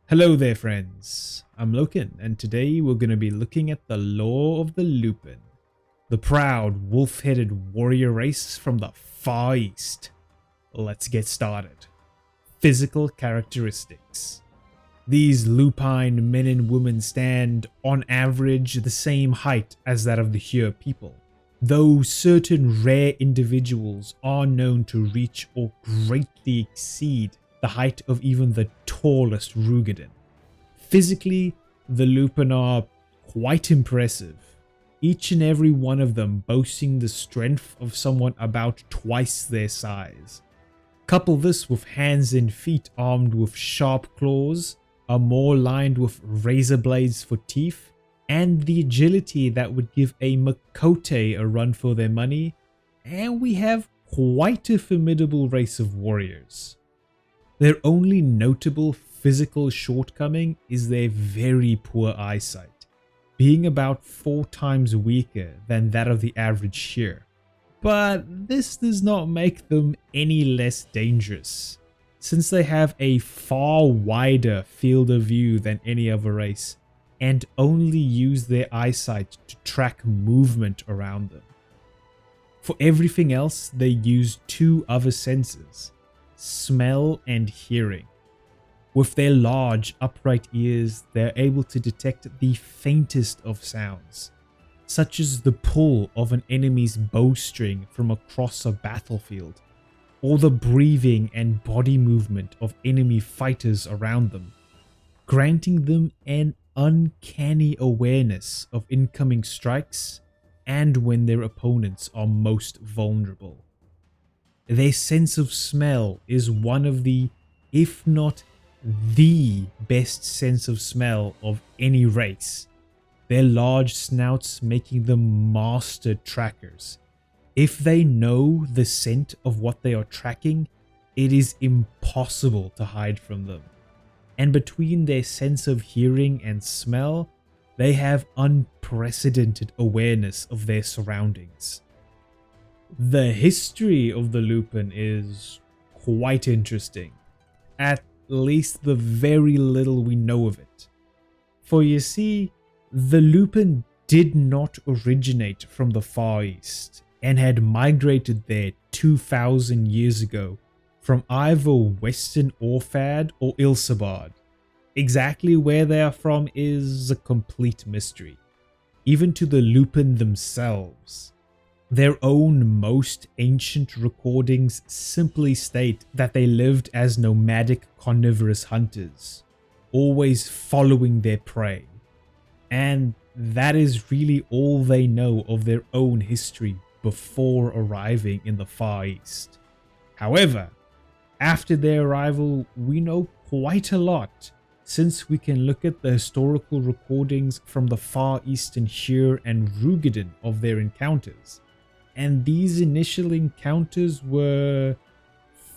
Hello there friends, I'm Lupin and today we're going to be looking at the lore of the Lupin, the proud wolf-headed warrior race from the Far East. Let's get started. Physical characteristics. These lupine men and women stand on average the same height as that of the Hyur people, though certain rare individuals are known to reach or greatly exceed the height of even the tallest Rugadin. Physically, the Lupin are quite impressive, each and every one of them boasting the strength of someone about twice their size. Couple this with hands and feet armed with sharp claws, a maw lined with razor blades for teeth, and the agility that would give a Makote a run for their money, and we have quite a formidable race of warriors. Their only notable physical shortcoming is their very poor eyesight, being about 4 times weaker than that of the average Hyur. But this does not make them any less dangerous, since they have a far wider field of view than any other race, and only use their eyesight to track movement around them. For everything else, they use 2 other senses: smell and hearing. With their large upright ears, they're able to detect the faintest of sounds, such as the pull of an enemy's bowstring from across a battlefield, or the breathing and body movement of enemy fighters around them, granting them an uncanny awareness of incoming strikes and when their opponents are most vulnerable. Their sense of smell is one of the, if not the best sense of smell of any race, their large snouts making them master trackers. If they know the scent of what they are tracking, it is impossible to hide from them. And between their sense of hearing and smell, they have unprecedented awareness of their surroundings. The history of the Lupin is quite interesting, at least the very little we know of it. For you see, the Lupin did not originate from the Far East and had migrated there 2,000 years ago from either Western Orfad or Ilsabard. Exactly where they are from is a complete mystery, even to the Lupin themselves. Their own most ancient recordings simply state that they lived as nomadic carnivorous hunters, always following their prey. And that is really all they know of their own history before arriving in the Far East. However, after their arrival, we know quite a lot, since we can look at the historical recordings from the Far Eastern Hyur and Rugadin of their encounters. And these initial encounters were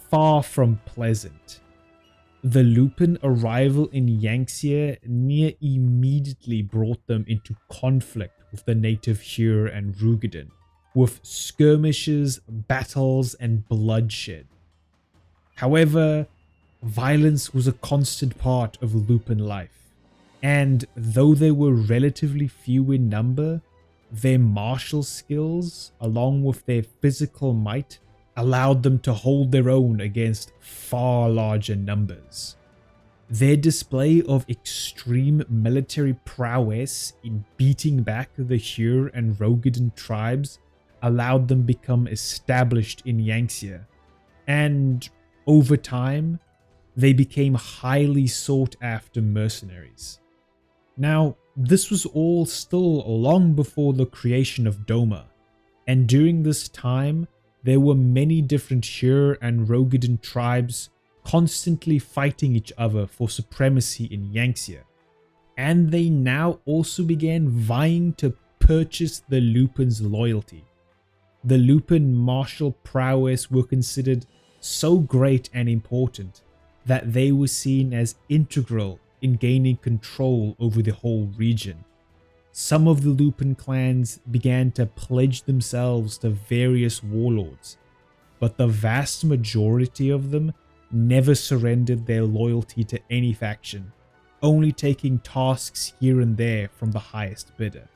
far from pleasant. The Lupin arrival in Yangtze near immediately brought them into conflict with the native Hyur and Rugadin, with skirmishes, battles, and bloodshed. However, violence was a constant part of Lupin life, and though they were relatively few in number, their martial skills, along with their physical might, allowed them to hold their own against far larger numbers. Their display of extreme military prowess in beating back the Hyur and Rugadin tribes allowed them become established in Yangtze, and over time, they became highly sought after mercenaries. Now, this was all still long before the creation of Doma, and during this time, there were many different Hyur and Rugadin tribes constantly fighting each other for supremacy in Yangtze, and they now also began vying to purchase the Lupin's loyalty. The Lupin martial prowess were considered so great and important that they were seen as integral in gaining control over the whole region. Some of the Lupin clans began to pledge themselves to various warlords, but the vast majority of them never surrendered their loyalty to any faction, only taking tasks here and there from the highest bidder.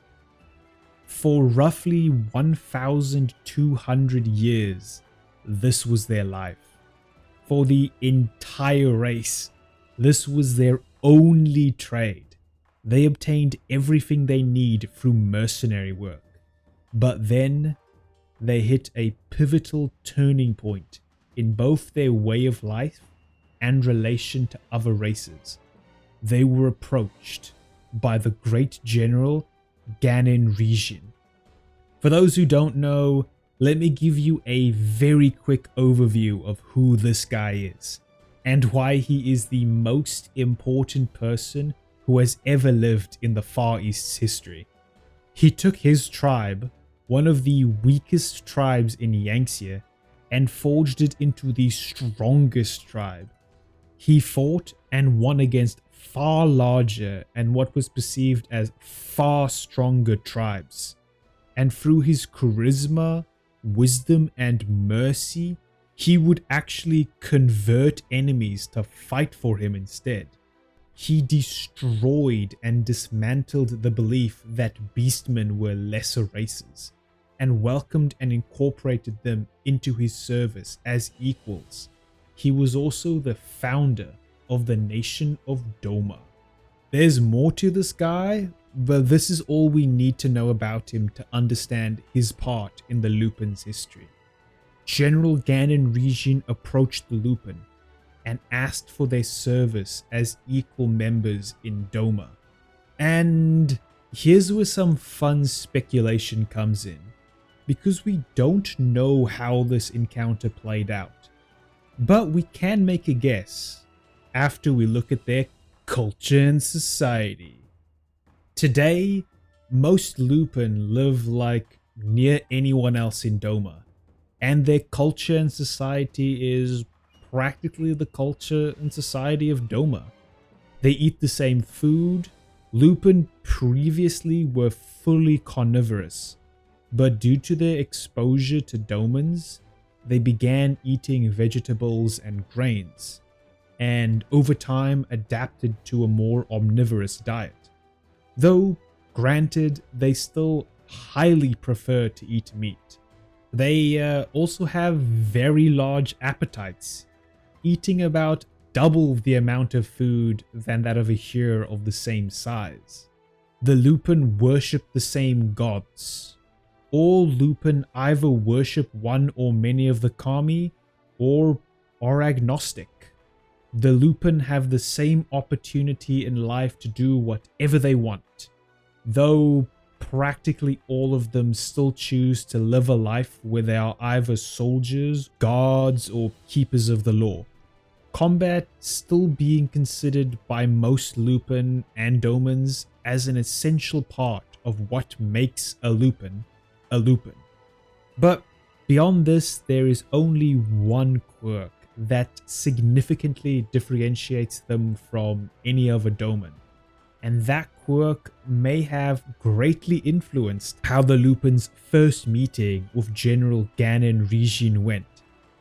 For roughly 1,200 years, this was their life. For the entire race, this was their only trade. They obtained everything they need through mercenary work. But then, they hit a pivotal turning point in both their way of life and relation to other races. They were approached by the great general Ganon Region. For those who don't know, let me give you a very quick overview of who this guy is and why he is the most important person who has ever lived in the Far East's history. He took his tribe, one of the weakest tribes in Yangtze, and forged it into the strongest tribe. He fought and won against far larger and what was perceived as far stronger tribes. And through his charisma, wisdom, and mercy, he would actually convert enemies to fight for him instead. He destroyed and dismantled the belief that beastmen were lesser races, and welcomed and incorporated them into his service as equals. He was also the founder of the nation of Doma. There's more to this guy, but this is all we need to know about him to understand his part in the Lupin's history. General Ganon Region approached the Lupin and asked for their service as equal members in Doma. And here's where some fun speculation comes in, because we don't know how this encounter played out. But we can make a guess after we look at their culture and society. Today, most Lupin live like near anyone else in Doma, and their culture and society is practically the culture and society of Doma. They eat the same food. Lupin previously were fully carnivorous, but due to their exposure to Domans, they began eating vegetables and grains, and over time adapted to a more omnivorous diet. Though, granted, they still highly prefer to eat meat. They also have very large appetites, eating about double the amount of food than that of a hero of the same size. The Lupin worship the same gods. All Lupin either worship one or many of the kami or are agnostic. The Lupin have the same opportunity in life to do whatever they want, though practically all of them still choose to live a life where they are either soldiers, guards, or keepers of the law. Combat still being considered by most Lupin and Domans as an essential part of what makes a Lupin a Lupin. But beyond this, there is only one quirk that significantly differentiates them from any other Doman, and that quirk may have greatly influenced how the Lupin's first meeting with General Ganon Region went.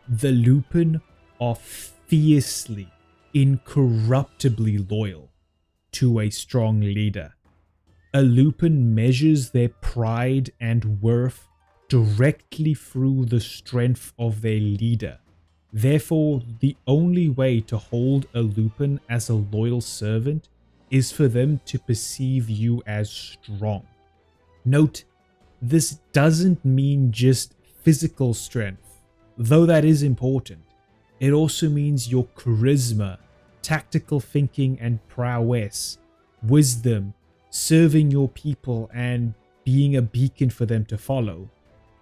The Lupin are fiercely, incorruptibly loyal to a strong leader. A Lupin measures their pride and worth directly through the strength of their leader. Therefore, the only way to hold a Lupin as a loyal servant is for them to perceive you as strong. Note, this doesn't mean just physical strength, though that is important. It also means your charisma, tactical thinking and prowess, wisdom, serving your people, and being a beacon for them to follow.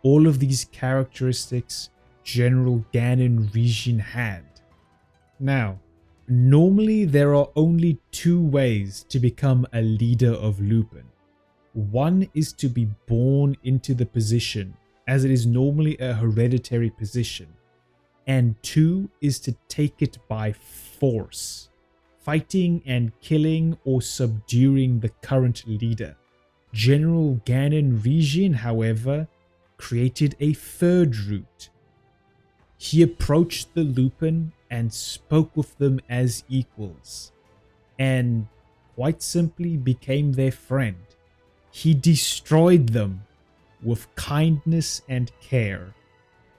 All of these characteristics General Ganon Region had. Now, normally there are only two ways to become a leader of Lupin. One is to be born into the position, as it is normally a hereditary position. And two is to take it by force, fighting and killing or subduing the current leader. General Ganon Region, however, created a third route. He approached the Lupin and spoke with them as equals. And quite simply became their friend. He destroyed them with kindness and care.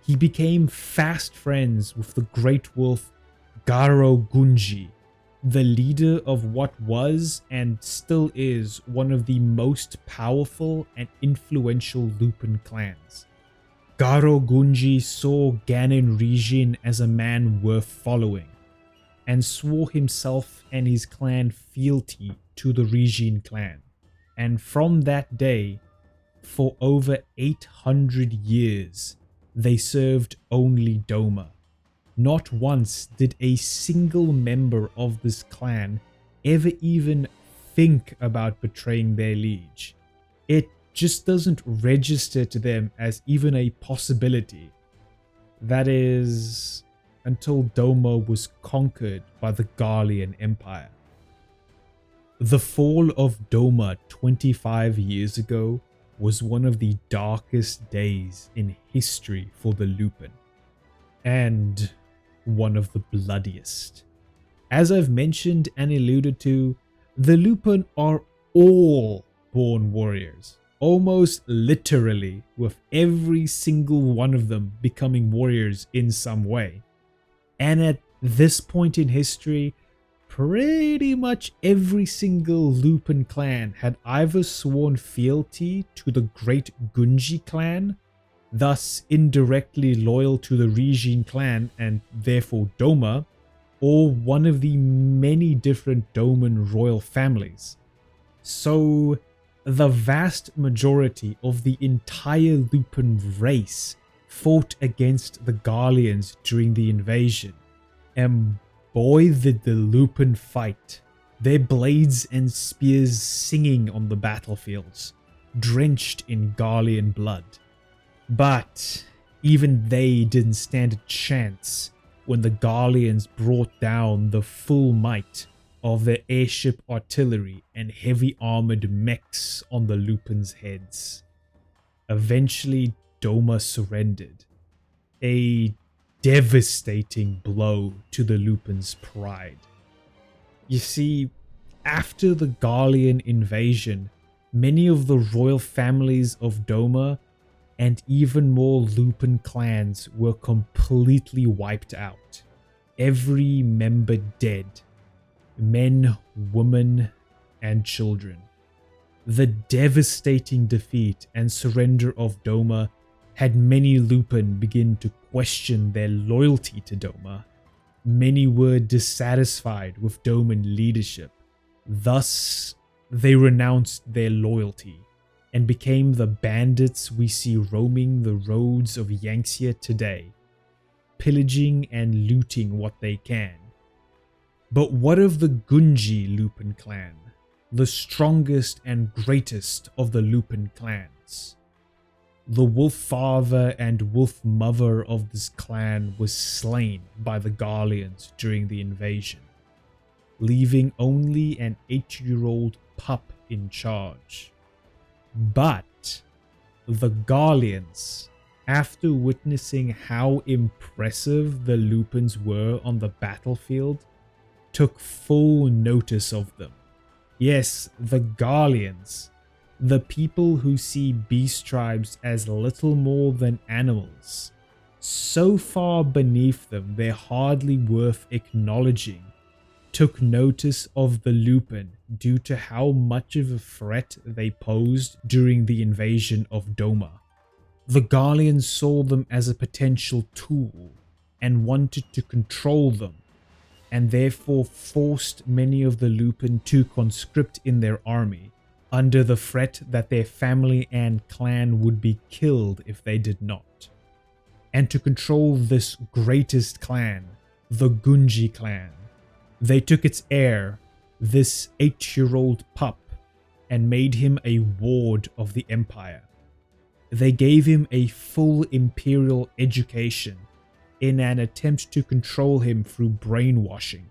He became fast friends with the great wolf Garo Gunji, the leader of what was and still is one of the most powerful and influential Lupin clans. Garo Gunji saw Ganon Rijin as a man worth following, and swore himself and his clan fealty to the Rijin clan. And from that day, for over 800 years, they served only Doma. Not once did a single member of this clan ever even think about betraying their liege. It just doesn't register to them as even a possibility. That is, until Doma was conquered by the Garlean Empire. The fall of Doma 25 years ago was one of the darkest days in history for the Lupin, and one of the bloodiest. As I've mentioned and alluded to, the Lupin are all born warriors, almost literally, with every single one of them becoming warriors in some way. And at this point in history, pretty much every single Lupin clan had either sworn fealty to the great Gunji clan, thus indirectly loyal to the Rijin clan and therefore Doma, or one of the many different Doman royal families. So the vast majority of the entire Lupin race fought against the Garleans during the invasion, and boy did the Lupin fight, their blades and spears singing on the battlefields, drenched in Garlean blood. But even they didn't stand a chance when the Garleans brought down the full might of their airship artillery and heavy armored mechs on the Lupin's heads. Eventually, Doma surrendered, a devastating blow to the Lupin's pride. You see, after the Garlean invasion, many of the royal families of Doma and even more Lupin clans were completely wiped out. Every member dead. Men, women, and children. The devastating defeat and surrender of Doma had many Lupin begin to question their loyalty to Doma. Many were dissatisfied with Doman leadership. Thus, they renounced their loyalty and became the bandits we see roaming the roads of Yangtze today, pillaging and looting what they can. But what of the Gunji Lupin clan, the strongest and greatest of the Lupin clans? The wolf father and wolf mother of this clan was slain by the Garleans during the invasion, leaving only an 8-year-old pup in charge. But the Garleans, after witnessing how impressive the Lupins were on the battlefield, took full notice of them. Yes, the Garleans, the people who see beast tribes as little more than animals, so far beneath them they're hardly worth acknowledging, took notice of the Lupin due to how much of a threat they posed during the invasion of Doma. The Garleans saw them as a potential tool and wanted to control them, and therefore forced many of the Lupin to conscript in their army, under the threat that their family and clan would be killed if they did not. And to control this greatest clan, the Gunji clan, they took its heir, this 8-year-old pup, and made him a ward of the empire. They gave him a full imperial education in an attempt to control him through brainwashing,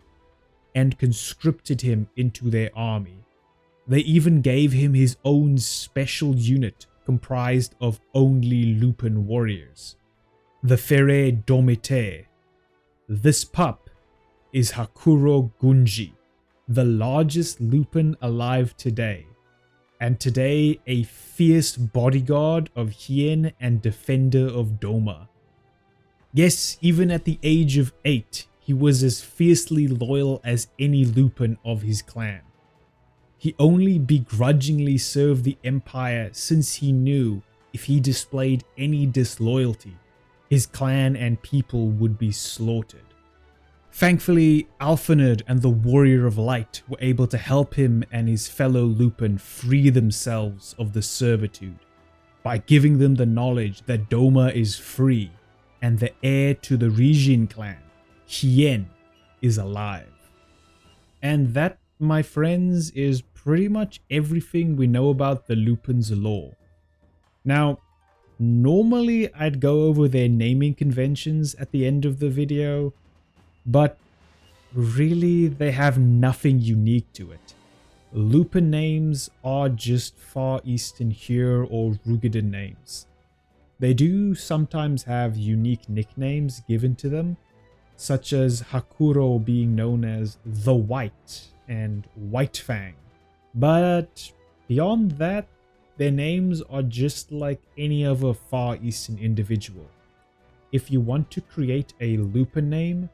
and conscripted him into their army. They even gave him his own special unit comprised of only Lupin warriors, the Ferre Domite. This pup is Hakuro Gunji, the largest Lupin alive today, and today a fierce bodyguard of Hien and defender of Doma. Yes, even at the age of 8, he was as fiercely loyal as any Lupin of his clan. He only begrudgingly served the Empire since he knew if he displayed any disloyalty, his clan and people would be slaughtered. Thankfully, Alphanid and the Warrior of Light were able to help him and his fellow Lupin free themselves of the servitude by giving them the knowledge that Doma is free and the heir to the Rijin clan, Hien, is alive. And that, my friends, is pretty much everything we know about the Lupin's lore. Now, normally I'd go over their naming conventions at the end of the video, but really they have nothing unique to it. Lupin names are just Far Eastern Here or Rugadan names. They do sometimes have unique nicknames given to them, such as Hakuro being known as the White and White Fang. But beyond that, their names are just like any other Far Eastern individual. If you want to create a Lupin name,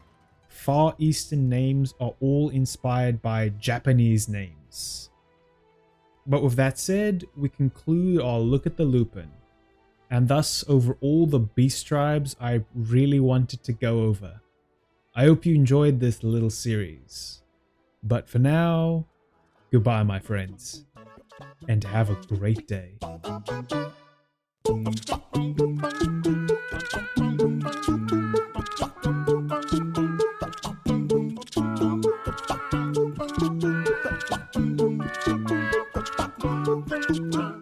Far Eastern names are all inspired by Japanese names. But with that said, we conclude our look at the Lupin, and thus over all the beast tribes I really wanted to go over. I hope you enjoyed this little series. But for now, goodbye my friends, and have a great day. Thank you.